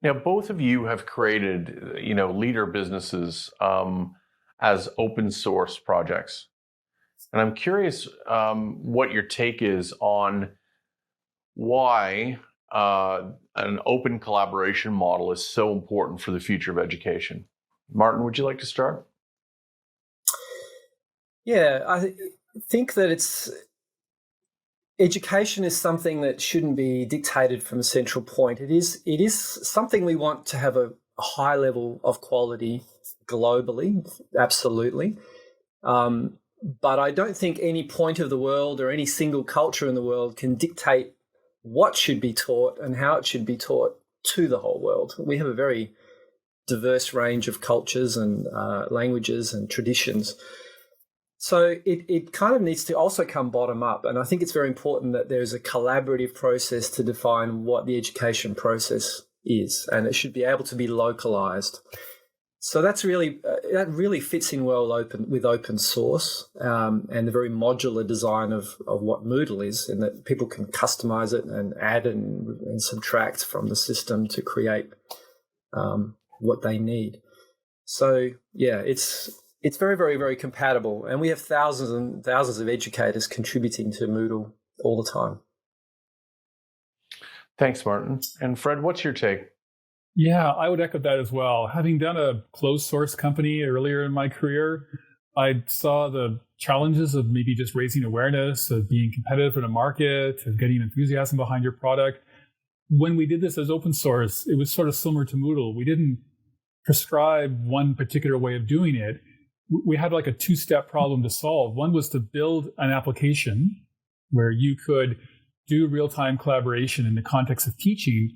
Now, both of you have created, leader businesses as open source projects. And I'm curious what your take is on why an open collaboration model is so important for the future of education. Martin, would you like to start? Yeah, I think that education is something that shouldn't be dictated from a central point. It is something we want to have a high level of quality globally, absolutely. But I don't think any point of the world or any single culture in the world can dictate what should be taught and how it should be taught to the whole world. We have a very diverse range of cultures and languages and traditions. So it kind of needs to also come bottom up. And I think it's very important that there's a collaborative process to define what the education process is. And it should be able to be localized. So that really fits in well with open source and the very modular design of what Moodle is, in that people can customize it and add and subtract from the system to create what they need. So yeah, it's very, very, very compatible, and we have thousands and thousands of educators contributing to Moodle all the time. Thanks, Martin. And Fred, what's your take? Yeah, I would echo that as well. Having done a closed source company earlier in my career, I saw the challenges of maybe just raising awareness, of being competitive in a market, of getting enthusiasm behind your product. When we did this as open source, it was sort of similar to Moodle. We didn't prescribe one particular way of doing it. We had like a two-step problem to solve. One was to build an application where you could do real-time collaboration in the context of teaching,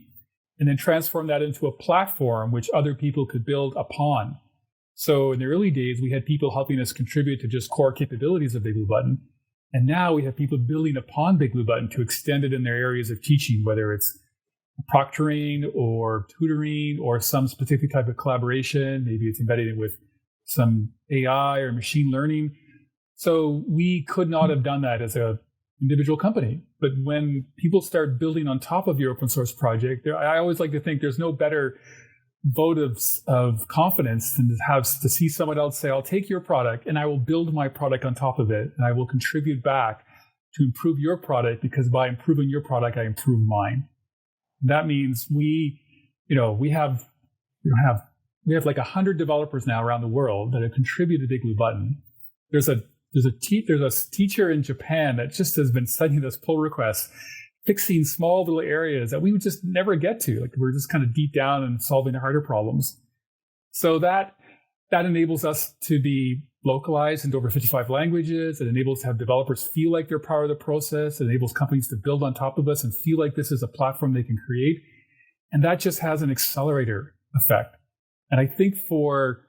and then transform that into a platform which other people could build upon. So in the early days, we had people helping us contribute to just core capabilities of BigBlueButton. And now we have people building upon BigBlueButton to extend it in their areas of teaching, whether it's proctoring or tutoring or some specific type of collaboration. Maybe it's embedded in with some AI or machine learning. So we could not have done that as an individual company. But when people start building on top of your open source project, I always like to think there's no better vote of confidence than to see someone else say, I'll take your product and I will build my product on top of it, and I will contribute back to improve your product, because by improving your product, I improve mine. That means we have like 100 developers now around the world that have contributed to BigBlueButton. There's a teacher in Japan that just has been sending us pull requests, fixing small little areas that we would just never get to. Like, we're just kind of deep down and solving the harder problems. So that enables us to be localized into over 55 languages. It enables to have developers feel like they're part of the process. It enables companies to build on top of us and feel like this is a platform they can create. And that just has an accelerator effect. And I think for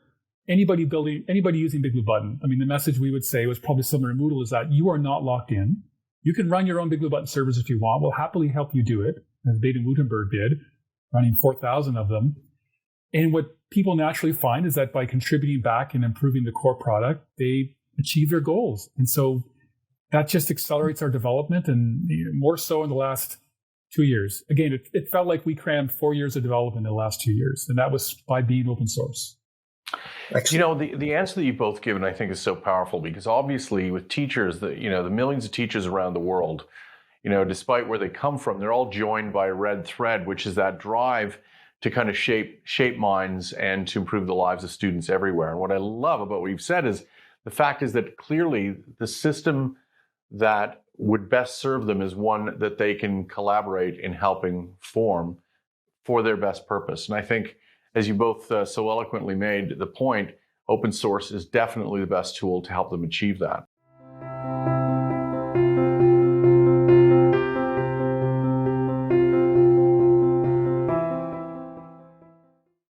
anybody using BigBlueButton, I mean, the message we would say was probably similar to Moodle, is that you are not locked in. You can run your own BigBlueButton servers if you want. We'll happily help you do it, as Baden-Württemberg did, running 4,000 of them. And what people naturally find is that by contributing back and improving the core product, they achieve their goals. And so that just accelerates our development, and more so in the last 2 years. Again, it felt like we crammed 4 years of development in the last 2 years, and that was by being open source. The answer that you've both given, I think, is so powerful, because obviously with teachers, the millions of teachers around the world, despite where they come from, they're all joined by a red thread, which is that drive to kind of shape minds and to improve the lives of students everywhere. And what I love about what you've said is the fact is that clearly the system that would best serve them is one that they can collaborate in helping form for their best purpose. And I think, as you both so eloquently made the point, open source is definitely the best tool to help them achieve that.